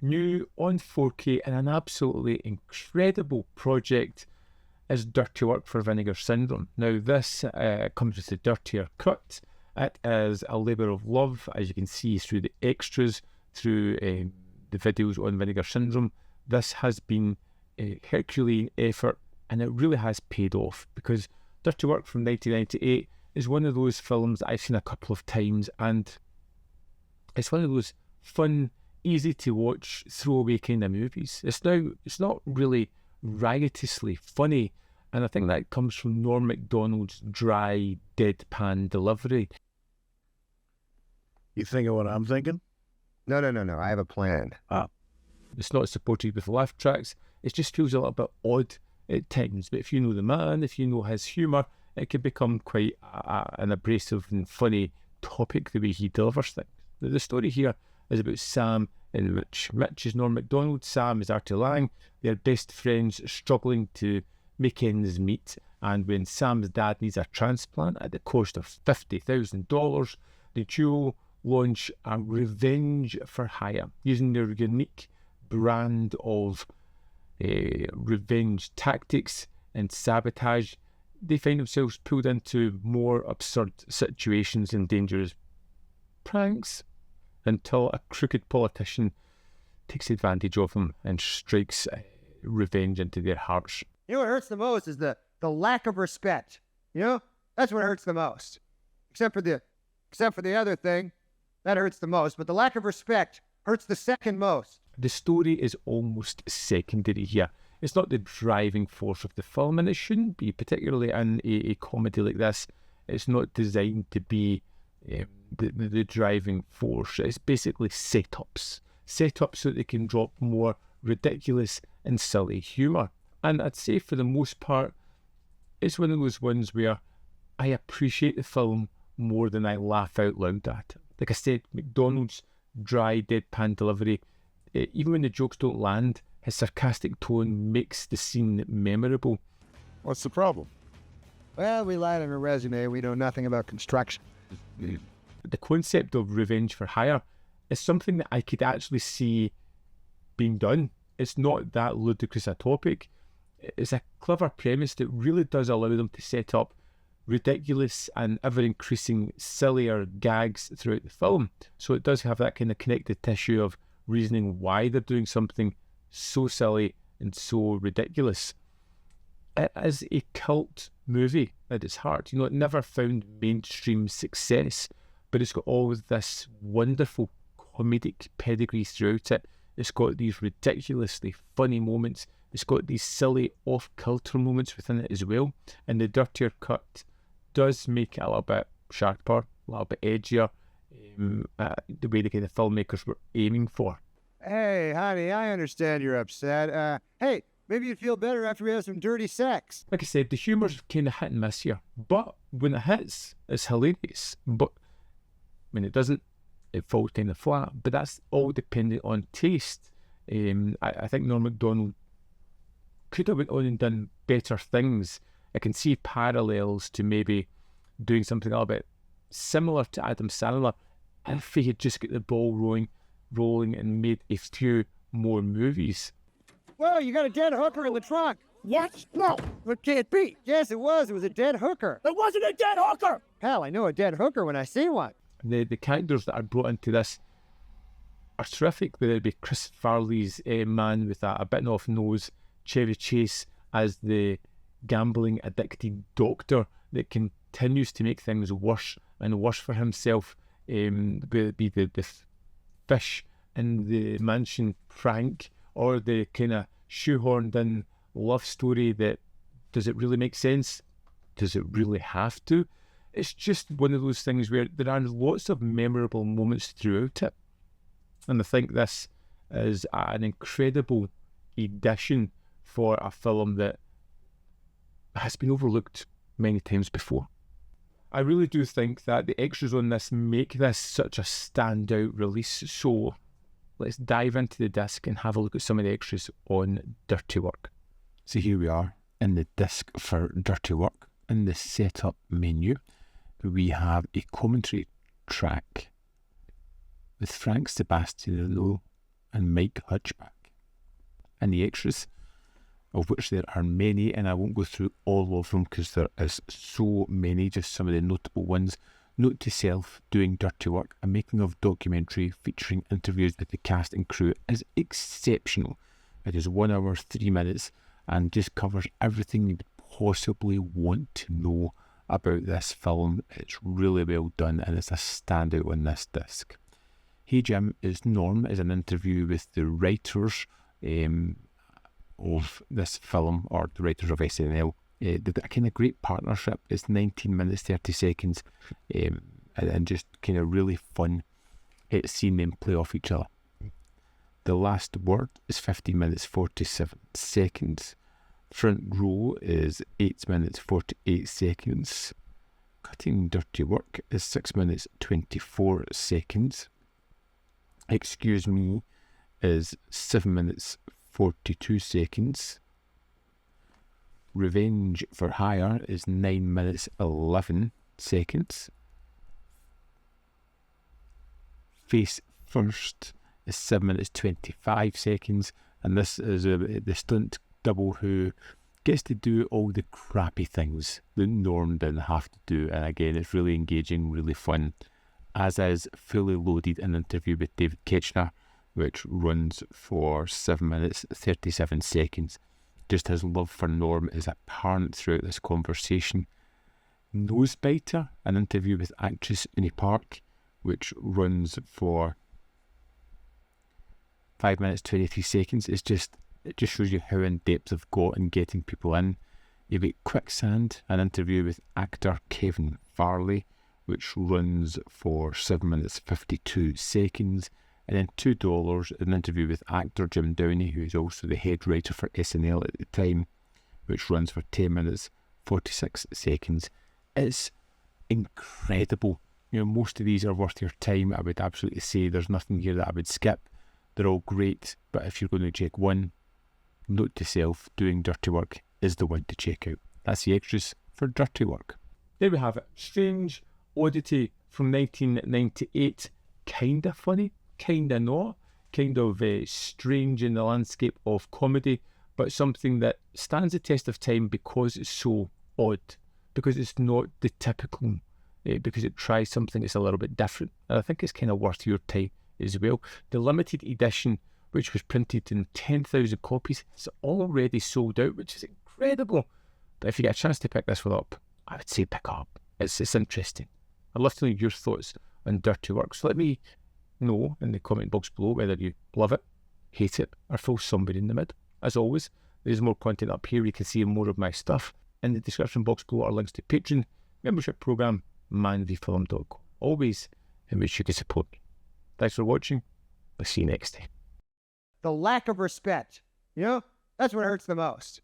new on 4K and an absolutely incredible project is Dirty Work for Vinegar Syndrome. Now this comes with a dirtier cut. It is a labour of love, as you can see through the extras, through the videos on Vinegar Syndrome. This has been a Herculean effort, and it really has paid off, because Dirty Work from 1998 is one of those films that I've seen a couple of times, and it's one of those fun, easy to watch, throwaway kind of movies. It's not really riotously funny, and I think that comes from Norm Macdonald's dry, deadpan delivery. You thinking what I'm thinking? No. I have a plan. It's not supported with laugh tracks. It just feels a little bit odd at times. But if you know the man, if you know his humour, it can become quite an abrasive and funny topic the way he delivers things. The story here is about Sam and Mitch. Mitch is Norm Macdonald, Sam is Artie Lange. They're best friends struggling to make ends meet. And when Sam's dad needs a transplant at the cost of $50,000, the duo launch a revenge for hire using their unique brand of revenge tactics and sabotage. They find themselves pulled into more absurd situations and dangerous pranks until a crooked politician takes advantage of them and strikes revenge into their hearts. You know what hurts the most is the lack of respect. You know, that's what hurts the most. Except for the other thing, that hurts the most. But the lack of respect hurts the second most. The story is almost secondary here. It's not the driving force of the film, and it shouldn't be, particularly in a comedy like this. It's not designed to be the driving force. It's basically setups so that they can drop more ridiculous and silly humour. And I'd say for the most part, it's one of those ones where I appreciate the film more than I laugh out loud at it. Like I said, McDonald's dry, deadpan delivery, even when the jokes don't land, his sarcastic tone makes the scene memorable. What's the problem? Well, we lied on our resume. We know nothing about construction. The concept of revenge for hire is something that I could actually see being done. It's not that ludicrous a topic. It's a clever premise that really does allow them to set up ridiculous and ever-increasing sillier gags throughout the film. So it does have that kind of connective tissue of reasoning why they're doing something so silly and so ridiculous. It is a cult movie at its heart. You know, it never found mainstream success, but it's got all of this wonderful comedic pedigree throughout it. It's got these ridiculously funny moments. It's got these silly off-kilter moments within it as well. And the dirtier cut does make it a little bit sharper, a little bit edgier, the way the kind of filmmakers were aiming for. Hey, honey, I understand you're upset. Hey, maybe you'd feel better after we have some dirty sex. Like I said, the humour's kind of hit and miss here. But when it hits, it's hilarious. But when it doesn't, it falls kind of flat. But that's all dependent on taste. I think Norm Macdonald could have went on and done better things. I can see parallels to maybe doing something a little bit similar to Adam Sandler if he had just got the ball rolling and made a few more movies. Well, you got a dead hooker in the trunk. What? No. It can't be. Yes, it was. It was a dead hooker. It wasn't a dead hooker. Hell, I know a dead hooker when I see one. The characters that are brought into this are terrific, whether it be Chris Farley's man with a bitten off nose, Chevy Chase as the gambling addicted doctor that continues to make things worse and worse for himself, whether it be the fish in the mansion prank, or the kind of shoehorned in love story that, does it really make sense? Does it really have to? It's just one of those things where there are lots of memorable moments throughout it. And I think this is an incredible addition for a film that has been overlooked many times before. I really do think that the extras on this make this such a standout release. So let's dive into the disc and have a look at some of the extras on Dirty Work. So here we are in the disc for Dirty Work. In the setup menu, we have a commentary track with Frank Sebastiano and Mike Hutchback. And the extras, of which there are many, and I won't go through all of them because there is so many, just some of the notable ones. Note to self, Doing Dirty Work, a making of documentary featuring interviews with the cast and crew, is exceptional. It is 1 hour, 3 minutes, and just covers everything you would possibly want to know about this film. It's really well done, and it's a standout on this disc. Hey Jim is Norm, is an interview with the writers of this film, or the writers of SNL. A kind of great partnership. It's 19 minutes 30 seconds, and just kind of really fun seeing them play off each other. The Last Word is 15 minutes 47 seconds. Front Row is 8 minutes 48 seconds. Cutting Dirty Work is 6 minutes 24 seconds. Excuse Me is 7 minutes 42 seconds. Revenge for Hire is 9 minutes 11 seconds. Face First is 7 minutes 25 seconds, and this is the stunt double who gets to do all the crappy things that Norm didn't have to do, and again it's really engaging, really fun, as is Fully Loaded, an interview with David Ketchner, which runs for 7 minutes 37 seconds. Just his love for Norm is apparent throughout this conversation. Nosebiter, an interview with actress Uni Park, which runs for 5 minutes 23 seconds. It just shows you how in depth I've got in getting people in. You've got Quicksand, an interview with actor Kevin Farley, which runs for 7 minutes 52 seconds. And then $2, an interview with actor Jim Downey, who is also the head writer for SNL at the time, which runs for 10 minutes 46 seconds. It's incredible. You know, most of these are worth your time. I would absolutely say there's nothing here that I would skip. They're all great, but if you're going to check one, Note to Self, Doing Dirty Work is the one to check out. That's the extras for Dirty Work. There we have it. Strange Oddity from 1998. Kinda funny, kinda not. Kind of strange in the landscape of comedy, but something that stands the test of time because it's so odd, because it's not the typical, because it tries something that's a little bit different. And I think it's kind of worth your time as well. The limited edition, which was printed in 10,000 copies, is already sold out, which is incredible. But if you get a chance to pick this one up, I would say pick it up. It's interesting. I'd love to know your thoughts on Dirty Work. So let me know in the comment box below whether you love it, hate it, or feel somewhere in the mid. As always, there's more content up here. You can see more of my stuff. In the description box below are links to Patreon, membership program, manvfilm.com. Always in which you can support me. Thanks for watching. I'll see you next time. The lack of respect, that's what hurts the most.